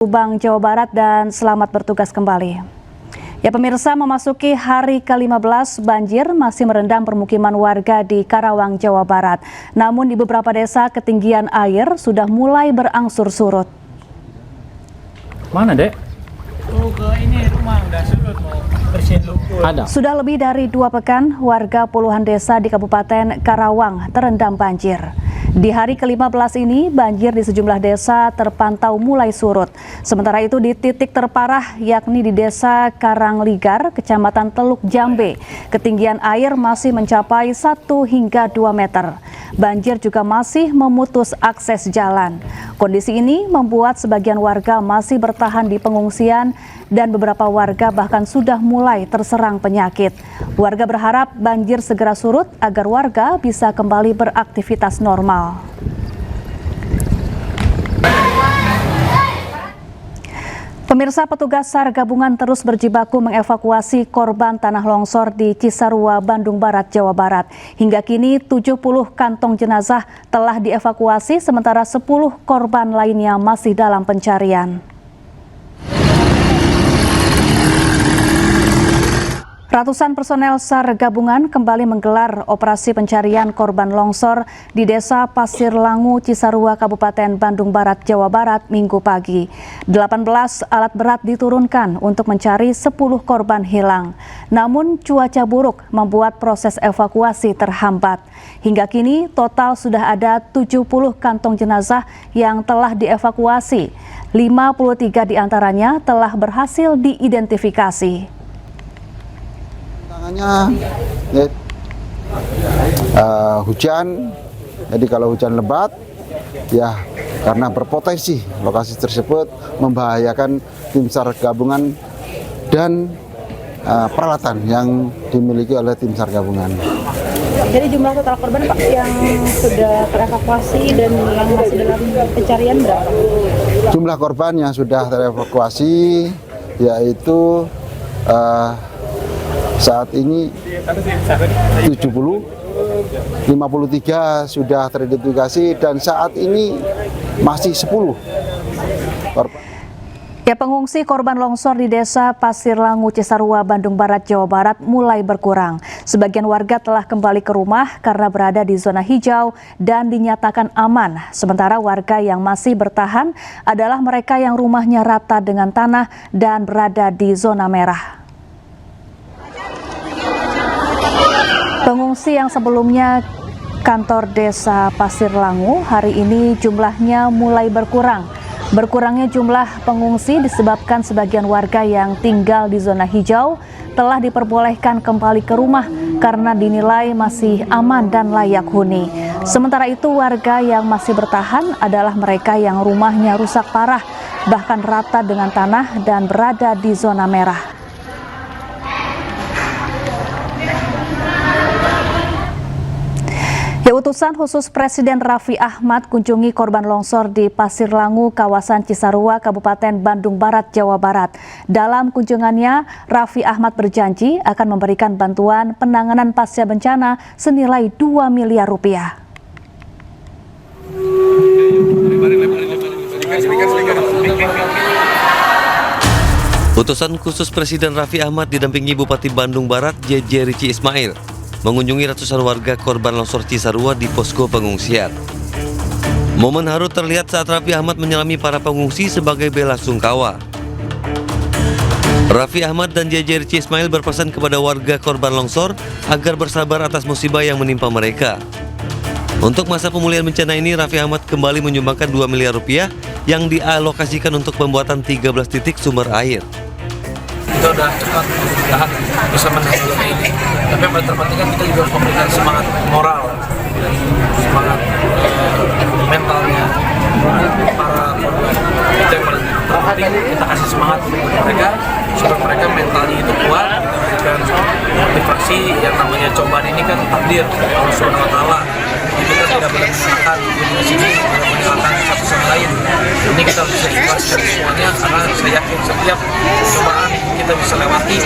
Subang, Jawa Barat dan selamat bertugas kembali. Ya pemirsa, memasuki hari ke-15 banjir masih merendam permukiman warga di Karawang, Jawa Barat. Namun di beberapa desa ketinggian air sudah mulai berangsur surut. Mana, Dek? Ke ini rumah udah surut, mau bersihin lumpur. Ada. Sudah lebih dari 2 pekan, warga puluhan desa di Kabupaten Karawang terendam banjir. Di hari ke-15 ini, banjir di sejumlah desa terpantau mulai surut. Sementara itu di titik terparah yakni di Desa Karangligar, Kecamatan Teluk Jambe, ketinggian air masih mencapai 1 hingga 2 meter. Banjir juga masih memutus akses jalan. Kondisi ini membuat sebagian warga masih bertahan di pengungsian dan beberapa warga bahkan sudah mulai terserang penyakit. Warga berharap banjir segera surut agar warga bisa kembali beraktivitas normal. Pemirsa, petugas SAR gabungan terus berjibaku mengevakuasi korban tanah longsor di Cisarua, Bandung Barat, Jawa Barat. Hingga kini 70 kantong jenazah telah dievakuasi, sementara 10 korban lainnya masih dalam pencarian. Ratusan personel SAR gabungan kembali menggelar operasi pencarian korban longsor di Desa Pasir Langu, Cisarua, Kabupaten Bandung Barat, Jawa Barat, Minggu pagi. 18 alat berat diturunkan untuk mencari 10 korban hilang. Namun cuaca buruk membuat proses evakuasi terhambat. Hingga kini total sudah ada 70 kantong jenazah yang telah dievakuasi. 53 diantaranya telah berhasil diidentifikasi. Hujan, jadi kalau hujan lebat ya karena berpotensi lokasi tersebut membahayakan tim SAR gabungan dan peralatan yang dimiliki oleh tim SAR gabungan. Jadi jumlah total korban Pak yang sudah terevakuasi dan yang masih dalam pencarian berapa? Jumlah korban yang sudah terevakuasi yaitu saat ini 70, 53 sudah teridentifikasi dan saat ini masih 10 korban. Ya, pengungsi korban longsor di Desa Pasir Langu, Cisarua, Bandung Barat, Jawa Barat mulai berkurang. Sebagian warga telah kembali ke rumah karena berada di zona hijau dan dinyatakan aman. Sementara warga yang masih bertahan adalah mereka yang rumahnya rata dengan tanah dan berada di zona merah. Pengungsi yang sebelumnya kantor Desa Pasir Langu hari ini jumlahnya mulai berkurang. Berkurangnya jumlah pengungsi disebabkan sebagian warga yang tinggal di zona hijau telah diperbolehkan kembali ke rumah karena dinilai masih aman dan layak huni. Sementara itu warga yang masih bertahan adalah mereka yang rumahnya rusak parah, bahkan rata dengan tanah dan berada di zona merah. Utusan khusus Presiden Raffi Ahmad kunjungi korban longsor di Pasir Langu, kawasan Cisarua, Kabupaten Bandung Barat, Jawa Barat. Dalam kunjungannya, Raffi Ahmad berjanji akan memberikan bantuan penanganan pasca bencana senilai 2 miliar rupiah. Utusan khusus Presiden Raffi Ahmad didampingi Bupati Bandung Barat JJ Rici Ismail mengunjungi ratusan warga korban longsor Cisarua di posko pengungsian. Momen haru terlihat saat Raffi Ahmad menyelami para pengungsi sebagai bela sungkawa. Raffi Ahmad dan JJ Rici Ismail berpesan kepada warga korban longsor agar bersabar atas musibah yang menimpa mereka. Untuk masa pemulihan bencana ini, Raffi Ahmad kembali menyumbangkan 2 miliar rupiah yang dialokasikan untuk pembuatan 13 titik sumber air. Kita udah cepat mudah-mudahan bisa menangani ini. Tapi yang paling terpenting kan kita juga harus memberikan semangat moral, semangat mentalnya para korban. Itu yang paling terpenting, kita kasih semangat kepada mereka supaya mereka mentalnya itu kuat dan motivasi. Yang namanya cobaan ini kan takdir dari Allah Subhanahu Wa Taala. Kita tidak boleh menyalahkan di sini, tidak menyalahkan satu sama lain. Ini kita bisa ikhlaskan semuanya karena saya yakin setiap cobaan kita bisa lewati.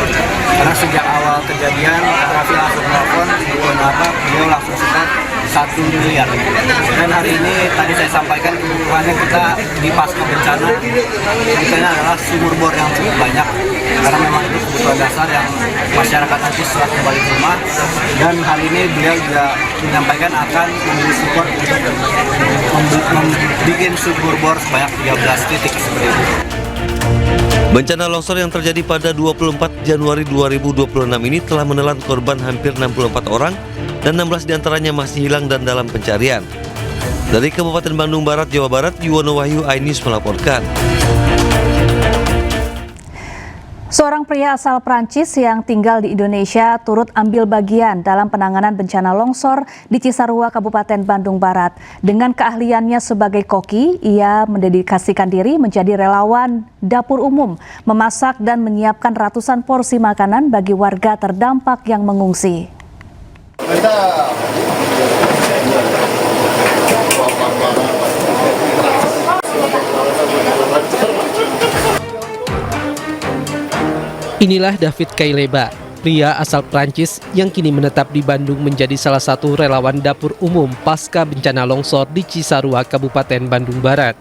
Karena sejak awal kejadian Raffi langsung telepon, beliau langsung support 1 miliar. Dan hari ini tadi saya sampaikan kebutuhannya kita di pasca bencana kebutuhannya adalah sumur bor yang cukup banyak, karena memang itu kebutuhan dasar yang masyarakat nanti setelah kembali ke rumah. Dan hari ini beliau juga menyampaikan akan memberi support untuk membuat sumur bor sebanyak 13 titik seperti itu. Bencana longsor yang terjadi pada 24 Januari 2026 ini telah menelan korban hampir 64 orang dan 16 diantaranya masih hilang dan dalam pencarian. Dari Kabupaten Bandung Barat, Jawa Barat, Yuwono Wahyu, iNews melaporkan. Seorang pria asal Prancis yang tinggal di Indonesia turut ambil bagian dalam penanganan bencana longsor di Cisarua, Kabupaten Bandung Barat. Dengan keahliannya sebagai koki, ia mendedikasikan diri menjadi relawan dapur umum, memasak dan menyiapkan ratusan porsi makanan bagi warga terdampak yang mengungsi. Inilah David Kaileba, pria asal Prancis yang kini menetap di Bandung menjadi salah satu relawan dapur umum pasca bencana longsor di Cisarua, Kabupaten Bandung Barat.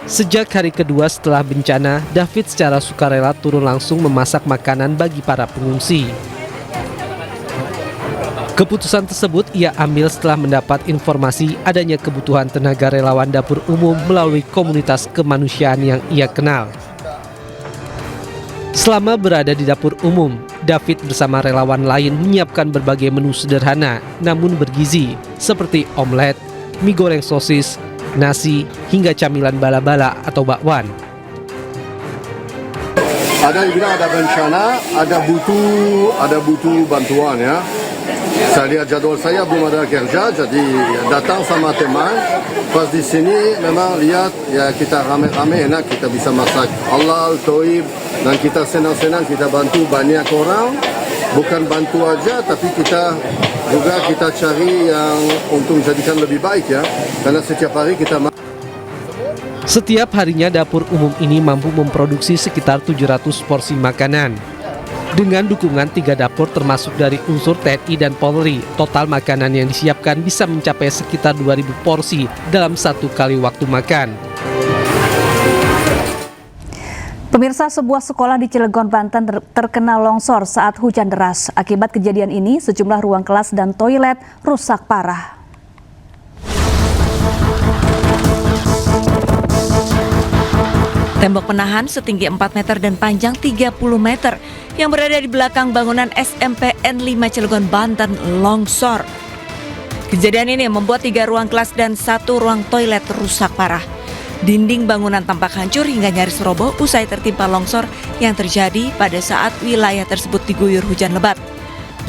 Sejak hari kedua setelah bencana, David secara sukarela turun langsung memasak makanan bagi para pengungsi. Keputusan tersebut ia ambil setelah mendapat informasi adanya kebutuhan tenaga relawan dapur umum melalui komunitas kemanusiaan yang ia kenal. Selama berada di dapur umum, David bersama relawan lain menyiapkan berbagai menu sederhana namun bergizi seperti omelet, mie goreng sosis, nasi, hingga camilan bala-bala atau bakwan. Ada dibilang ada bencana, ada butuh bantuan ya. Saya lihat jadwal saya belum ada kerja, jadi datang sama teman. Pas di sini memang lihat ya kita rame-rame enak, kita bisa masak halal, toib, dan kita senang-senang kita bantu banyak orang. Bukan bantu aja, tapi kita cari yang untuk menjadikan lebih baik ya. Karena setiap hari kita Setiap harinya dapur umum ini mampu memproduksi sekitar 700 porsi makanan. Dengan dukungan 3 dapur termasuk dari unsur TNI dan Polri, total makanan yang disiapkan bisa mencapai sekitar 2.000 porsi dalam 1 kali waktu makan. Pemirsa, sebuah sekolah di Cilegon, Banten terkena longsor saat hujan deras. Akibat kejadian ini, sejumlah ruang kelas dan toilet rusak parah. Tembok penahan setinggi 4 meter dan panjang 30 meter yang berada di belakang bangunan SMPN 5 Cilegon, Banten longsor. Kejadian ini membuat 3 ruang kelas dan 1 ruang toilet rusak parah. Dinding bangunan tampak hancur hingga nyaris roboh usai tertimpa longsor yang terjadi pada saat wilayah tersebut diguyur hujan lebat.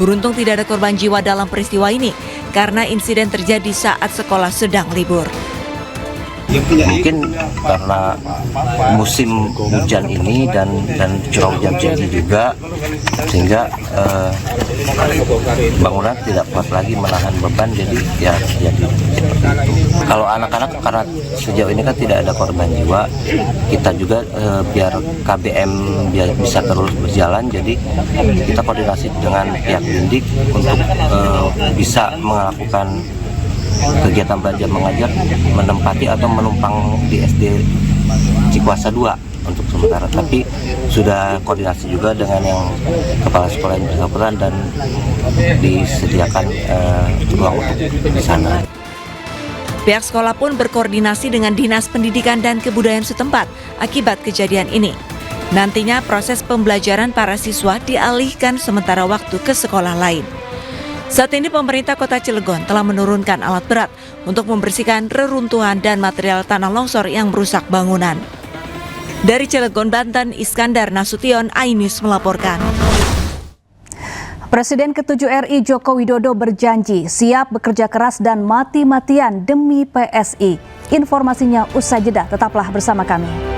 Beruntung tidak ada korban jiwa dalam peristiwa ini karena insiden terjadi saat sekolah sedang libur. Mungkin karena musim hujan ini dan curah hujan tinggi juga, sehingga bangunan tidak kuat lagi menahan beban, jadi ya jadi seperti itu. Kalau anak-anak karena sejauh ini kan tidak ada korban jiwa, kita juga biar KBM biar bisa terus berjalan, jadi kita koordinasi dengan pihak Dindik untuk bisa melakukan kegiatan belajar mengajar menempati atau menumpang di SD Cikuasa 2 untuk sementara, tapi sudah koordinasi juga dengan yang kepala sekolah yang bersangkutan dan disediakan ruang untuk di sana. Pihak sekolah pun berkoordinasi dengan Dinas Pendidikan dan Kebudayaan setempat akibat kejadian ini. Nantinya proses pembelajaran para siswa dialihkan sementara waktu ke sekolah lain. Saat ini pemerintah Kota Cilegon telah menurunkan alat berat untuk membersihkan reruntuhan dan material tanah longsor yang merusak bangunan. Dari Cilegon, Banten, Iskandar Nasution, iNews melaporkan. Presiden ke-7 RI Joko Widodo berjanji siap bekerja keras dan mati-matian demi PSI. Informasinya usai jeda, tetaplah bersama kami.